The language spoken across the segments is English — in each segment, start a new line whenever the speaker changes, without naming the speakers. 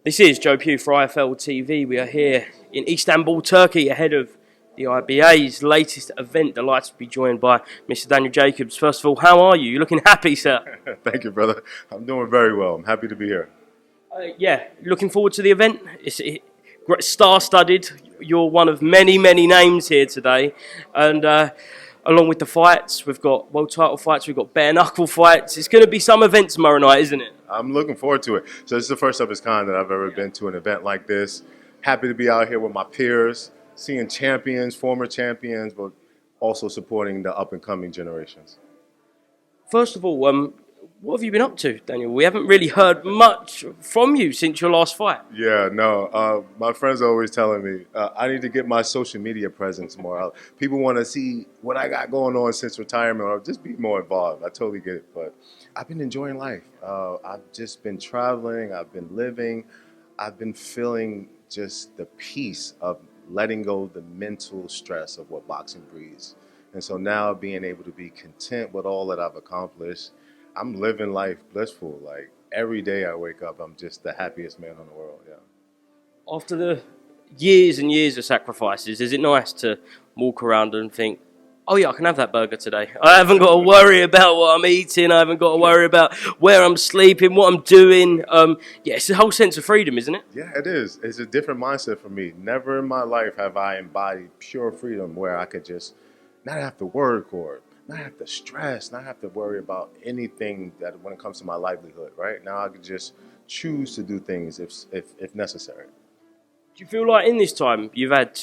This is Joe Pugh for IFLTV. We are here in Istanbul, Turkey, ahead of the IBA's latest event. Delighted to be joined by Mr. Daniel JACOBS. First of all, how are you? You're looking happy, sir.
Thank you, brother. I'm doing very well. I'm happy to be here.
Yeah, looking forward to the event. It's star-studded. You're one of many, many names here today. And along with the fights, we've got world title fights, we've got bare-knuckle fights. It's going to be some event tomorrow night, isn't it?
I'm looking forward to it. So this is the first of its kind that I've ever been to an event like this. Happy to be out here with my peers, seeing champions, former champions, but also supporting the up-and-coming generations.
First of all, what have you been up to, Daniel? We haven't really heard much from you since your last fight.
Yeah, no. My friends are always telling me I need to get my social media presence more out. People want to see what I got going on since retirement, or just be more involved. I totally get it, but I've been enjoying life. I've just been traveling. I've been living. I've been feeling just the peace of letting go the mental stress of what boxing breeds. And so now being able to be content with all that I've accomplished, I'm living life blissful. Like every day I wake up, I'm just the happiest man in the world. Yeah.
After the years and years of sacrifices, is it nice to walk around and think, oh yeah, I can have that burger today. I haven't got to worry about what I'm eating. I haven't got to worry about where I'm sleeping, what I'm doing. Yeah, it's a whole sense of freedom, isn't it?
Yeah, it is. It's a different mindset for me. Never in my life have I embodied pure freedom where I could just not have to work or not have to stress, not have to worry about anything that when it comes to my livelihood, right? Now I could just choose to do things if necessary.
Do you feel like in this time you've had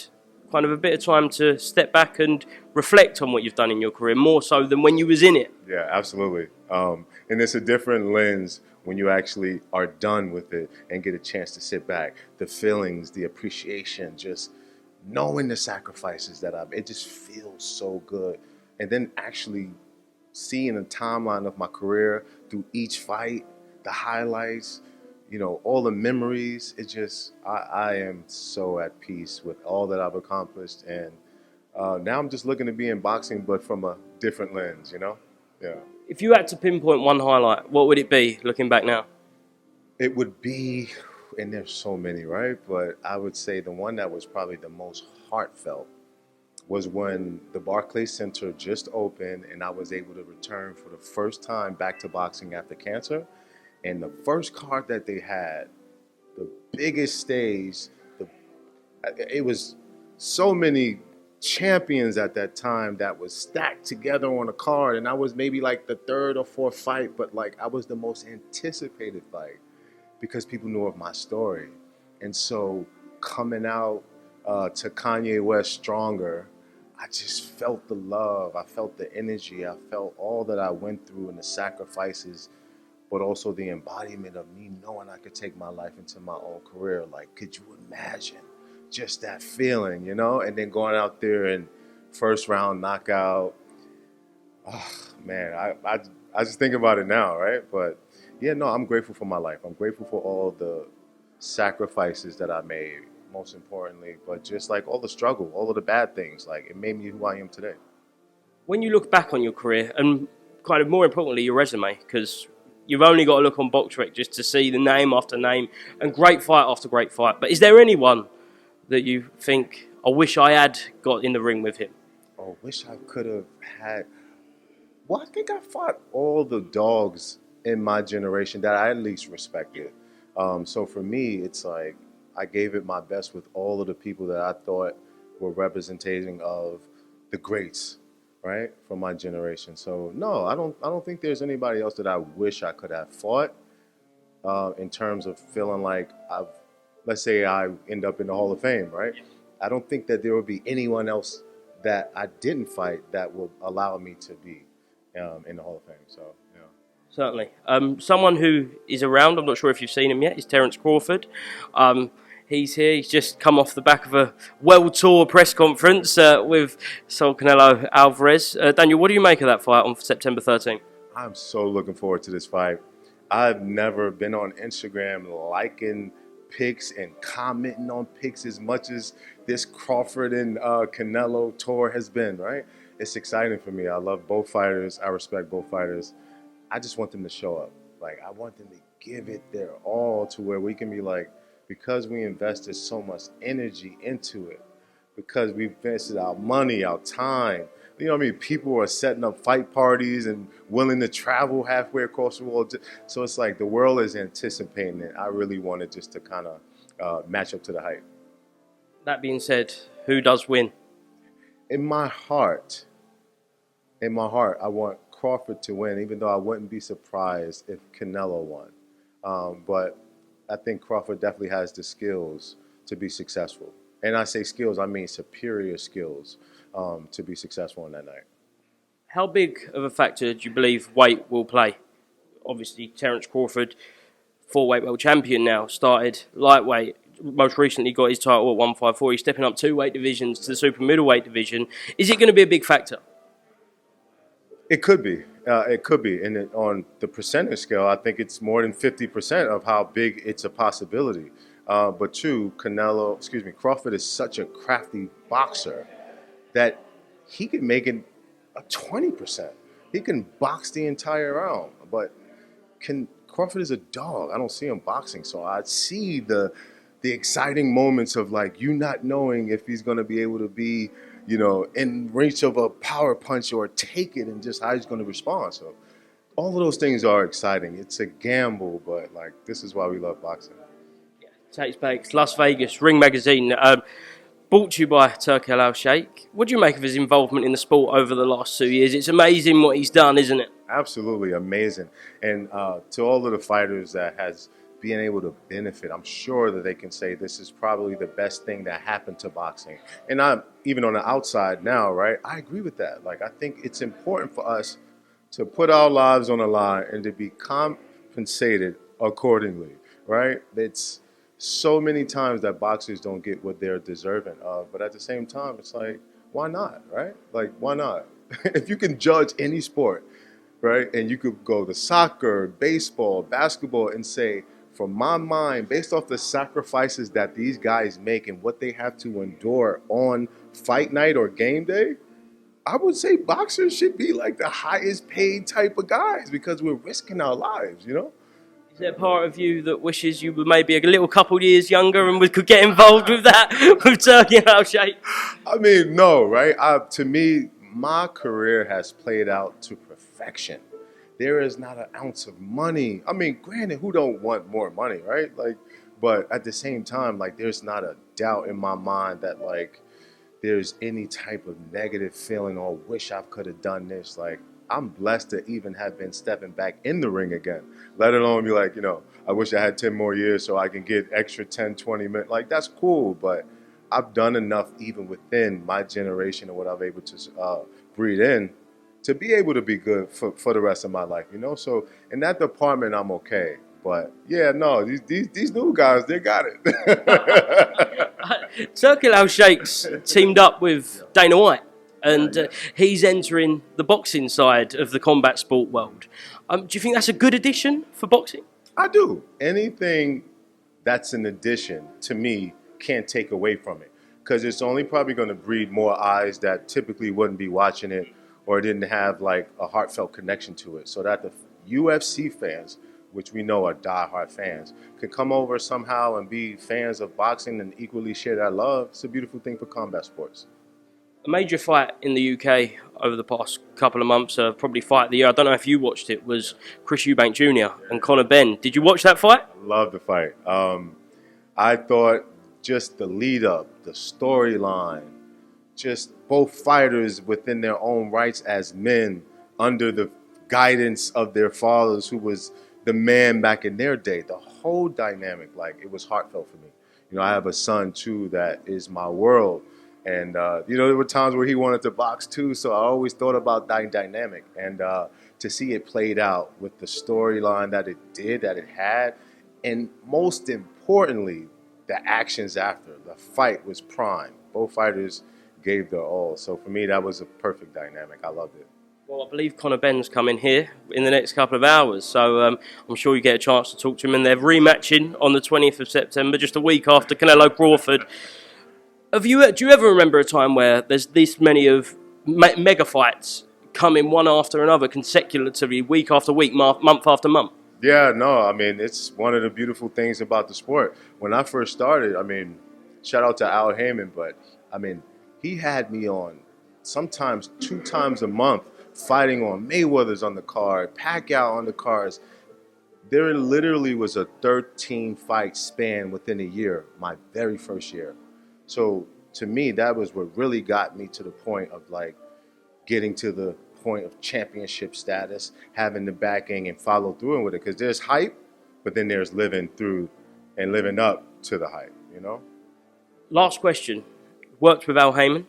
kind of a bit of time to step back and reflect on what you've done in your career, more so than when you was in it?
Yeah, absolutely. And it's a different lens when you actually are done with it and get a chance to sit back. The feelings, the appreciation, just knowing the sacrifices that it just feels so good. And then actually seeing a timeline of my career through each fight, the highlights, you know, all the memories, it just, I am so at peace with all that I've accomplished. And now I'm just looking to be in boxing, but from a different lens, you know? Yeah.
If you had to pinpoint one highlight, what would it be, looking back now?
It would be, and there's so many, right? But I would say the one that was probably the most heartfelt was when the Barclays Center just opened and I was able to return for the first time back to boxing after cancer. And the first card that they had, the biggest stage, it was so many champions at that time that was stacked together on a card. And I was maybe like the third or fourth fight, but like I was the most anticipated fight because people knew of my story. And so coming out to Kanye West Stronger, I just felt the love, I felt the energy, I felt all that I went through and the sacrifices, but also the embodiment of me knowing I could take my life into my own career. Like, could you imagine just that feeling, you know? And then going out there and first round knockout. Oh, man, I just think about it now, right? But yeah, no, I'm grateful for my life. I'm grateful for all the sacrifices that I made, most importantly, but just like all the struggle, all of the bad things, like it made me who I am today.
When you look back on your career, and kind of more importantly, your resume, because you've only got to look on BoxRec just to see the name after name and great fight after great fight. But is there anyone that you think, I wish I had got in the ring with him?
Oh, wish I could have had. Well, I think I fought all the dogs in my generation that I at least respected. So for me, it's like I gave it my best with all of the people that I thought were representing of the greats, right, from my generation. So no, I don't think there's anybody else that I wish I could have fought in terms of feeling like let's say I end up in the Hall of Fame, right? I don't think that there would be anyone else that I didn't fight that would allow me to be in the Hall of Fame. So yeah.
Certainly. Someone who is around, I'm not sure if you've seen him yet, is Terence Crawford. He's here. He's just come off the back of a world tour press conference with Canelo Alvarez. Daniel, what do you make of that fight on September 13th?
I'm so looking forward to this fight. I've never been on Instagram liking pics and commenting on pics as much as this Crawford and Canelo tour has been, right? It's exciting for me. I love both fighters. I respect both fighters. I just want them to show up. Like, I want them to give it their all to where we can be like, because we invested so much energy into it, because we invested our money, our time. You know what I mean? People are setting up fight parties and willing to travel halfway across the world. So it's like the world is anticipating it. I really wanted just to kind of match up to the hype.
That being said, who does win?
In my heart, I want Crawford to win, even though I wouldn't be surprised if Canelo won. But I think Crawford definitely has the skills to be successful. And I say skills, I mean superior skills to be successful on that night.
How big of a factor do you believe weight will play? Obviously, Terence Crawford, 4-weight world champion now, started lightweight, most recently got his title at 154. He's stepping up 2 weight divisions to the super middleweight division. Is it going to be a big factor?
It could be. And on the percentage scale, I think it's more than 50% of how big it's a possibility. But Crawford is such a crafty boxer that he can make it a 20%. He can box the entire round. But Crawford is a dog. I don't see him boxing. So I see the exciting moments of like you not knowing if he's going to be able to be, in reach of a power punch or take it, and just how he's going to respond. So all of those things are exciting. It's a gamble, but like this is why we love boxing.
Yeah, takes back Las Vegas, Ring Magazine, brought to you by Turki Al-Sheikh. What do you make of his involvement in the sport over the last 2 years? It's amazing what he's done, isn't it?
Absolutely amazing. And to all of the fighters that has being able to benefit, I'm sure that they can say this is probably the best thing that happened to boxing. And I'm even on the outside now, right? I agree with that. Like, I think it's important for us to put our lives on the line and to be compensated accordingly, right? It's so many times that boxers don't get what they're deserving of, but at the same time, it's like, why not, right? Like, why not? If you can judge any sport, right, and you could go to soccer, baseball, basketball, and say, from my mind, based off the sacrifices that these guys make and what they have to endure on fight night or game day, I would say boxers should be like the highest paid type of guys because we're risking our lives,
Is there a part of you that wishes you were maybe a little couple years younger and we could get involved with that, with Turki Al-Sheikh?
I mean, no, right? To me, my career has played out to perfection. There is not an ounce of money. I mean, granted, who don't want more money, right? Like, but at the same time, like, there's not a doubt in my mind that, like, there's any type of negative feeling or wish I could have done this. Like, I'm blessed to even have been stepping back in the ring again, let alone be like, I wish I had 10 more years so I can get extra 10, 20 minutes. Like, that's cool, but I've done enough even within my generation and what I've able to breathe in to be able to be good for the rest of my life, So in that department, I'm okay. But yeah, no, these new guys, they got it.
Turki Al-Sheikh's teamed up with Dana White, and he's entering the boxing side of the combat sport world. Do you think that's a good addition for boxing?
I do. Anything that's an addition, to me, can't take away from it. Because it's only probably going to breed more eyes that typically wouldn't be watching it or didn't have like a heartfelt connection to it. So that the UFC fans, which we know are diehard fans, can come over somehow and be fans of boxing and equally share that love. It's a beautiful thing for combat sports.
A major fight in the UK over the past couple of months, probably fight of the year, I don't know if you watched it, was Chris Eubank Jr. and Conor Benn. Did you watch that fight?
I love the fight. I thought just the lead up, the storyline, just both fighters within their own rights as men under the guidance of their fathers who was the man back in their day. The whole dynamic, like, it was heartfelt for me. I have a son too that is my world. And, there were times where he wanted to box too. So I always thought about that dynamic. And to see it played out with the storyline that it had, and most importantly, the actions after. The fight was prime. Both fighters gave their all. So for me, that was a perfect dynamic. I loved it.
Well, I believe Conor Benn's coming here in the next couple of hours, so I'm sure you get a chance to talk to him. And they're rematching on the 20th of September, just a week after Canelo Crawford. Do you ever remember a time where there's this many of mega fights coming one after another consecutively, week after week, month after month?
Yeah, no, I mean, it's one of the beautiful things about the sport. When I first started, I mean, shout out to HAYMON, but I mean, he had me on sometimes 2 times a month fighting on Mayweather's on the card, Pacquiao on the cards. There literally was a 13 fight span within a year, my very first year. So to me, that was what really got me to the point of like getting to the point of championship status, having the backing and follow through with it. Because there's hype, but then there's living through and living up to the hype, you know?
Last question. Worked with Al Heyman.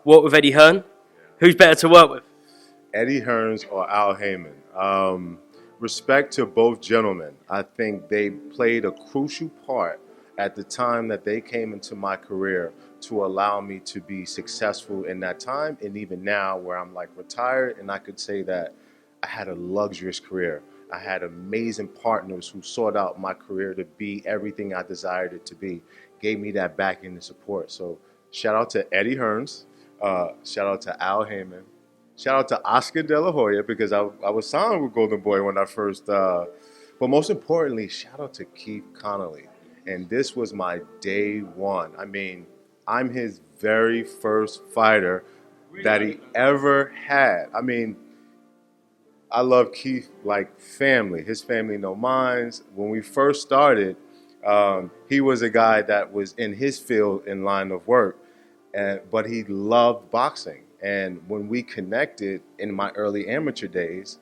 Worked with Eddie Hearn. Who's better to work with?
Eddie Hearns or Al Heyman. Respect to both gentlemen. I think they played a crucial part at the time that they came into my career to allow me to be successful in that time, and even now where I'm like retired, and I could say that I had a luxurious career. I had amazing partners who sought out my career to be everything I desired it to be, gave me that backing and support. So shout out to Eddie Hearns, shout out to Al Heyman, shout out to Oscar De La Hoya, because I was signed with Golden Boy when I first, but most importantly, shout out to Keith Connley. And this was my day one. I mean, I'm his very first fighter that he ever had. I mean, I love Keith like family. His family know mine. When we first started, he was a guy that was in his field in line of work, but he loved boxing. And when we connected in my early amateur days,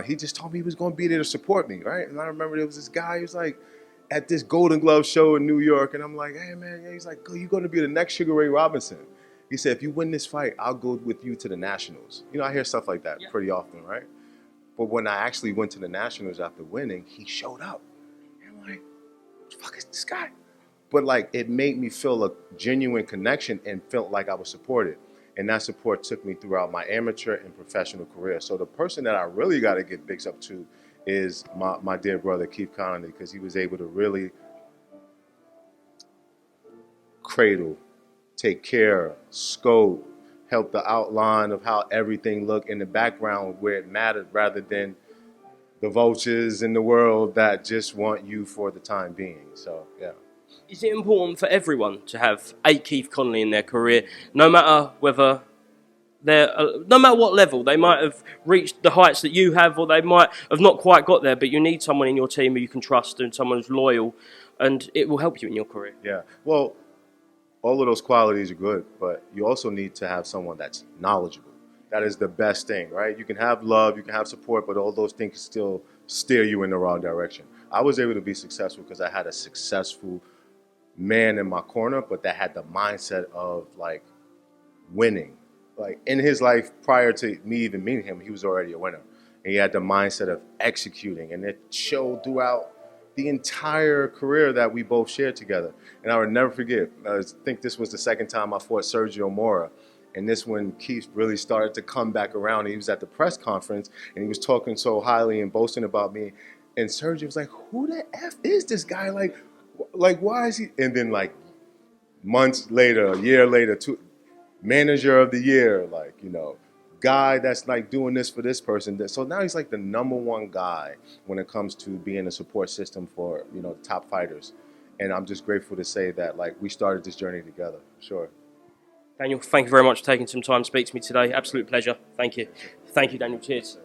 he just told me he was going to be there to support me, right? And I remember there was this guy, he was like, at this Golden Glove show in New York, and I'm like, hey man, yeah. He's like, you're going to be the next Sugar Ray Robinson. He said, if you win this fight, I'll go with you to the Nationals. You know, I hear stuff like that pretty often, right? But when I actually went to the Nationals after winning, he showed up. And I'm like, what the fuck is this guy? But like, it made me feel a genuine connection and felt like I was supported. And that support took me throughout my amateur and professional career. So the person that I really got to give bigs up to is my dear brother, Keith Connolly, because he was able to really cradle, take care, scope, help the outline of how everything looked in the background where it mattered, rather than the vultures in the world that just want you for the time being. So, yeah.
Is it important for everyone to have a Keith Connolly in their career, no matter whether no matter what level they might have reached the heights that you have, or they might have not quite got there, but you need someone in your team who you can trust and someone who's loyal, and it will help you in your career?
Yeah. Well, all of those qualities are good, but you also need to have someone that's knowledgeable. That is the best thing, right? You can have love, you can have support, but all those things still steer you in the wrong direction. I was able to be successful because I had a successful man in my corner, but that had the mindset of like winning. Like in his life prior to me even meeting him, he was already a winner. And he had the mindset of executing, and it showed throughout the entire career that we both shared together. And I would never forget, I think this was the second time I fought Sergio Mora. And this when Keith really started to come back around. He was at the press conference, and he was talking so highly and boasting about me. And Sergio was like, who the F is this guy? Like why is he? And then like months later, a year later, manager of the year, like, you know, guy that's like doing this for this person. So now he's like the #1 guy when it comes to being a support system for, you know, top fighters. And I'm just grateful to say that like we started this journey together. Sure.
Daniel, thank you very much for taking some time to speak to me today. Absolute pleasure. Thank you. Thank you, Daniel. Cheers.